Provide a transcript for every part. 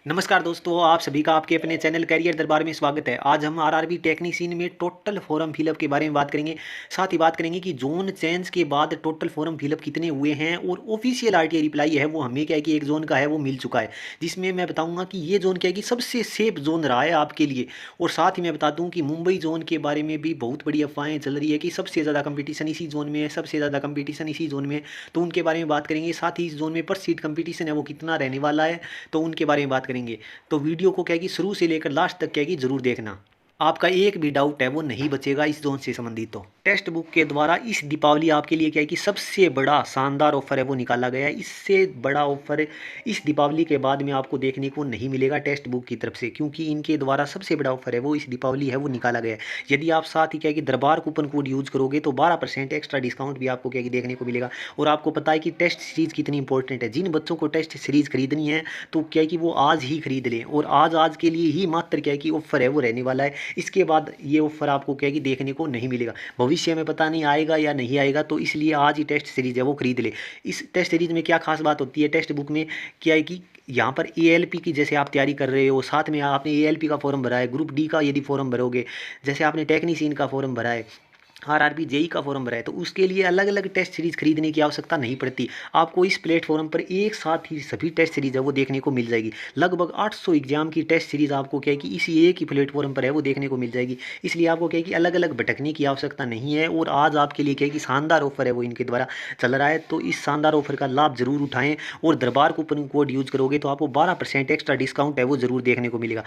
नमस्कार दोस्तों, आप सभी का आपके अपने चैनल करियर दरबार में स्वागत है। आज हम आरआरबी टेक्नीशियन में टोटल फॉर्म फिलअप के बारे में बात करेंगे। साथ ही बात करेंगे कि जोन चेंज के बाद टोटल फॉर्म फिलअप कितने हुए हैं और ऑफिशियल आरटीआई रिप्लाई है वो हमें क्या है कि एक जोन का है वो मिल चुका है, जिसमें मैं बताऊंगा कि ये जोन क्या है कि सबसे सेफ जोन रहा है आपके लिए। और साथ ही मैं बता दूं कि मुंबई जोन के बारे में भी बहुत बड़ी अफवाहें चल रही है कि सबसे ज़्यादा कंपटीशन इसी जोन में है, सबसे ज़्यादा कंपटीशन इसी जोन में है। तो उनके बारे में बात करेंगे। साथ ही इस जोन में पर सीट कंपटीशन है वो कितना रहने वाला है, तो उनके बारे में बात करेंगे। तो वीडियो को क्या है कि शुरू से लेकर लास्ट तक क्या है कि जरूर देखना। आपका एक भी डाउट है वो नहीं बचेगा इस जोन से संबंधित। तो टेक्स्ट बुक के द्वारा इस दीपावली आपके लिए क्या है कि सबसे बड़ा शानदार ऑफर है वो निकाला गया है। इससे बड़ा ऑफर इस दीपावली के बाद में आपको देखने को नहीं मिलेगा टेक्स्ट बुक की तरफ से, क्योंकि इनके द्वारा सबसे बड़ा ऑफर है वो इस दीपावली है वो निकाला गया है। यदि आप साथ ही क्या है कि दरबार कूपन कोड यूज करोगे तो 12% एक्स्ट्रा डिस्काउंट भी आपको क्या है कि देखने को मिलेगा। और आपको पता है कि टेस्ट सीरीज कितनी इंपॉर्टेंट है। जिन बच्चों को टेस्ट सीरीज खरीदनी है तो क्या है कि वो आज ही खरीद लें, और आज के लिए ही मात्र क्या है कि ऑफर है वो रहने वाला है। इसके बाद ये ऑफर आपको क्या है कि देखने को नहीं मिलेगा। भविष्य में पता नहीं आएगा या नहीं आएगा, तो इसलिए आज ही टेस्ट सीरीज है वो खरीद ले। इस टेस्ट सीरीज में क्या खास बात होती है, टेक्स्ट बुक में क्या है कि यहाँ पर एएलपी की जैसे आप तैयारी कर रहे हो, साथ में आपने एएलपी का फॉर्म भरा है, ग्रुप डी का यदि फॉर्म भरोगे, जैसे आपने टेक्नीशियन का फॉर्म भरा है, आरआरबी जेई का फॉर्म भरा है, तो उसके लिए अलग अलग टेस्ट सीरीज खरीदने की आवश्यकता नहीं पड़ती। आपको इस प्लेटफॉर्म पर एक साथ ही सभी टेस्ट सीरीज है वो देखने को मिल जाएगी। लगभग 800 एग्जाम की टेस्ट सीरीज आपको क्या है कि इसी एक ही प्लेटफॉर्म पर है वो देखने को मिल जाएगी। इसलिए आपको क्या है कि अलग अलग भटकने की आवश्यकता नहीं है। और आज आपके लिए क्या है कि शानदार ऑफर है वो इनके द्वारा चल रहा है, तो इस शानदार ऑफर का लाभ जरूर उठाएं। और दरबार कूपन कोड यूज करोगे तो आपको 12% एक्स्ट्रा डिस्काउंट है वो जरूर देखने को मिलेगा।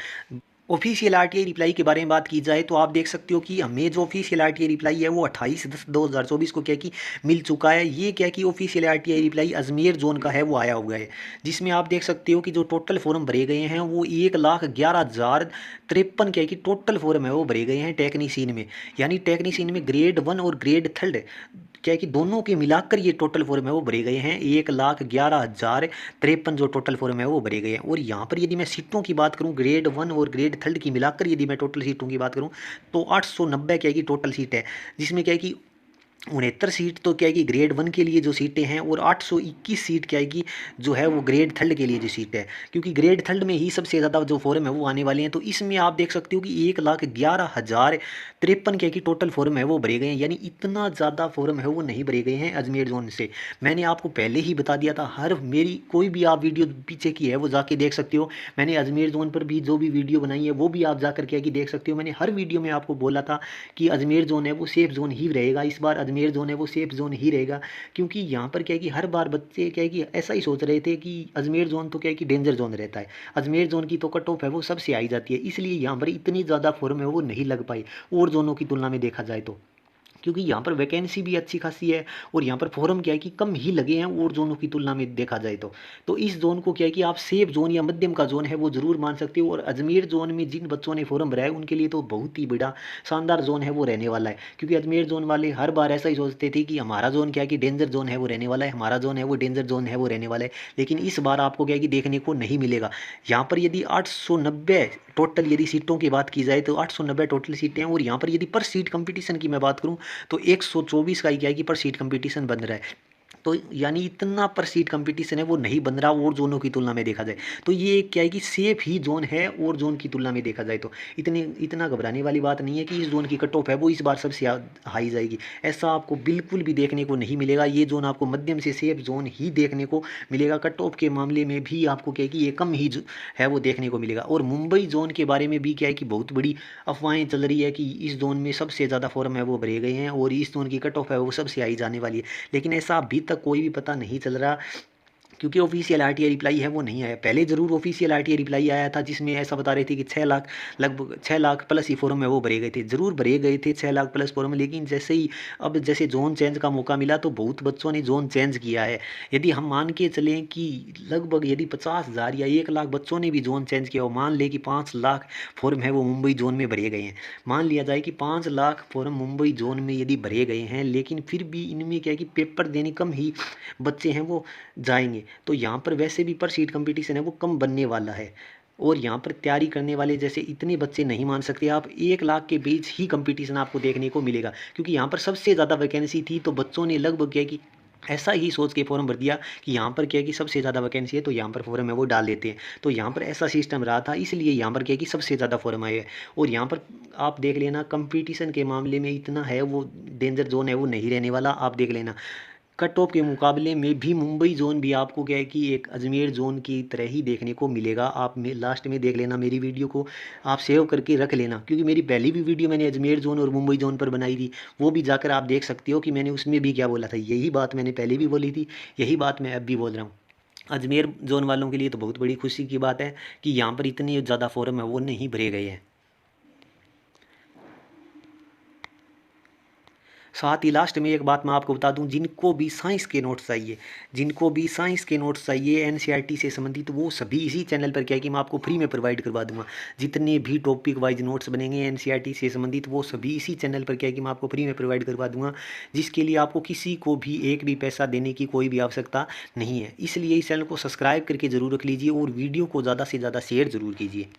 ऑफिशियल आरटीआई रिप्लाई के बारे में बात की जाए तो आप देख सकते हो कि हमें जो ऑफिशियल आरटीआई रिप्लाई है वो 28/10/2024 को क्या कि मिल चुका है। ये क्या कि official RTI reply Ajmer zone का है वो आया हुआ है, जिसमें आप देख सकते हो कि जो टोटल फॉर्म भरे गए हैं वो 1,11,053 क्या है कि टोटल फॉर्म है वो भरे गए हैं टेक्नीशियन में। यानी टेक्नीशियन में ग्रेड 1 और ग्रेड थर्ड क्या है कि दोनों के मिलाकर ये टोटल फॉर्म है वो भरे गए हैं। 1,11,053 जो टोटल फॉर्म है वो भरे गए हैं। और यहाँ पर यदि मैं सीटों की बात करूँ, ग्रेड 1 और ग्रेड थर्ड की मिलाकर यदि मैं टोटल सीटों की बात करूँ तो 890 क्या है कि टोटल सीट है, जिसमें क्या है कि 69 सीट तो क्या है कि ग्रेड 1 के लिए जो सीटें हैं, और 821 सीट क्या है कि जो है वो ग्रेड थर्ड के लिए जो सीट है, क्योंकि ग्रेड थर्ड में ही सबसे ज़्यादा जो फॉर्म है वो आने वाले हैं। तो इसमें आप देख सकते हो कि 1,11,053 क्या है कि टोटल फॉर्म है वो भरे गए हैं। यानी इतना ज़्यादा फॉर्म है वो नहीं भरे गए हैं अजमेर जोन से। मैंने आपको पहले ही बता दिया था, हर मेरी कोई भी आप वीडियो पीछे की है वो जाके देख सकते हो। मैंने अजमेर जोन पर भी जो भी वीडियो बनाई है वो भी आप जाकर क्या है कि देख सकते हो। मैंने हर वीडियो में आपको बोला था कि अजमेर जोन है वो सेफ जोन ही रहेगा। इस बार अजमेर जोन है वो सेफ जोन ही रहेगा, क्योंकि यहाँ पर क्या है कि हर बार बच्चे क्या है कि ऐसा ही सोच रहे थे कि अजमेर जोन तो क्या है कि डेंजर जोन रहता है, अजमेर जोन की तो कट ऑफ है वो सबसे आई जाती है, इसलिए यहाँ पर इतनी ज़्यादा फॉर्म है वो नहीं लग पाई और जोनों की तुलना में देखा जाए तो। क्योंकि यहाँ पर वैकेंसी भी अच्छी खासी है, और यहाँ पर फॉर्म क्या है कि कम ही लगे हैं और जोनों की तुलना में देखा जाए तो इस जोन को क्या है कि आप सेफ जोन या मध्यम का जोन है वो जरूर मान सकते हो। और अजमेर जोन में जिन बच्चों ने फॉर्म भरा है उनके लिए तो बहुत ही बड़ा शानदार जोन है वो रहने वाला है, क्योंकि अजमेर जोन वाले हर बार ऐसा ही सोचते थे कि हमारा जोन क्या है कि डेंजर जोन है वो रहने वाला है, हमारा जोन है वो डेंजर जोन है वो रहने वाला है। लेकिन इस बार आपको क्या है कि देखने को नहीं मिलेगा। यहाँ पर यदि 890 टोटल यदि सीटों की बात की जाए तो 890 टोटल सीटें हैं। और यहाँ पर यदि पर सीट कंपटीशन की मैं बात करूँ तो 124 का ही क्या है कि पर सीट कंपटीशन बन रहा है। तो यानी इतना पर सीट कंपटीशन है वो नहीं बन रहा और जोनों की तुलना में देखा जाए तो ये क्या है कि सेफ ही जोन है। और जोन की तुलना में देखा जाए तो इतना घबराने वाली बात नहीं है कि इस जोन की कट ऑफ है वो इस बार सबसे हाई जाएगी, ऐसा आपको बिल्कुल भी देखने को नहीं मिलेगा। ये जोन आपको मध्यम से सेफ जोन ही देखने को मिलेगा। कट ऑफ के मामले में भी आपको क्या है कि ये कम ही है वो देखने को मिलेगा। और मुंबई जोन के बारे में भी क्या है कि बहुत बड़ी अफवाहें चल रही है कि इस जोन में सबसे ज़्यादा फॉर्म है वो भरे गए हैं और इस जोन की कट ऑफ है वो सबसे हाई जाने वाली है। लेकिन ऐसा अभी तक कोई भी पता नहीं चल रहा, क्योंकि ऑफिशियल आरटीआई रिप्लाई है वो नहीं आया। पहले ज़रूर ऑफिशियल आरटीआई रिप्लाई आया था जिसमें ऐसा बता रहे थे कि 6 लाख, लगभग 6 लाख प्लस ही फॉर्म है वो भरे गए थे, ज़रूर भरे गए थे 6 लाख प्लस फॉर्म। लेकिन जैसे ही अब जैसे जोन चेंज का मौका मिला तो बहुत बच्चों ने जोन चेंज किया है। यदि हम मान के चलें कि लगभग यदि 50,000 या 1 लाख बच्चों ने भी जोन चेंज किया हो, मान लें कि 5 लाख फॉर्म है वो मुंबई जोन में भरे गए हैं, मान लिया जाए कि 5 लाख फॉर्म मुंबई जोन में यदि भरे गए हैं, लेकिन फिर भी इनमें क्या है कि पेपर देने कम ही बच्चे हैं वो जाएंगे, तो यहाँ पर वैसे भी पर सीट कंपटीशन है वो कम बनने वाला है। और यहाँ पर तैयारी करने वाले जैसे इतने बच्चे नहीं मान सकते आप, 1 लाख के बीच ही कंपटीशन आपको देखने को मिलेगा, क्योंकि यहाँ पर सबसे ज़्यादा वैकेंसी थी तो बच्चों ने लगभग क्या है कि ऐसा ही सोच के फॉर्म भर दिया कि यहाँ पर क्या है कि सबसे ज़्यादा वैकेंसी है तो यहाँ पर फॉर्म है वो डाल देते हैं। तो यहाँ पर ऐसा सिस्टम रहा था, इसलिए यहाँ पर क्या है कि सबसे ज़्यादा फॉर्म आए हैं। और यहाँ पर आप देख लेना कंपटीशन के मामले में इतना है, वो डेंजर जोन है वो नहीं रहने वाला। आप देख लेना कट ऑफ के मुकाबले में भी मुंबई जोन भी आपको क्या है कि एक अजमेर जोन की तरह ही देखने को मिलेगा। आप लास्ट में देख लेना मेरी वीडियो को, आप सेव करके रख लेना, क्योंकि मेरी पहली भी वीडियो मैंने अजमेर जोन और मुंबई जोन पर बनाई थी, वो भी जाकर आप देख सकते हो कि मैंने उसमें भी क्या बोला था। यही बात मैंने पहले भी बोली थी, यही बात मैं अब भी बोल रहा हूँ। अजमेर जोन वालों के लिए तो बहुत बड़ी खुशी की बात है कि यहाँ पर इतने ज़्यादा फॉर्म है वो नहीं भरे गए हैं। साथ ही लास्ट में एक बात मैं आपको बता दूं, जिनको भी साइंस के नोट्स चाहिए, जिनको भी साइंस के नोट्स चाहिए एनसीईआरटी से संबंधित, वो सभी इसी चैनल पर क्या है कि मैं आपको फ्री में प्रोवाइड करवा दूंगा। जितने भी टॉपिक वाइज नोट्स बनेंगे एनसीईआरटी से संबंधित वो सभी इसी चैनल पर क्या है कि मैं आपको फ्री में प्रोवाइड करवा दूंगा, जिसके लिए आपको किसी को भी एक भी पैसा देने की कोई भी आवश्यकता नहीं है। इसलिए इस चैनल को सब्सक्राइब करके ज़रूर रख लीजिए और वीडियो को ज़्यादा से ज़्यादा शेयर ज़रूर कीजिए।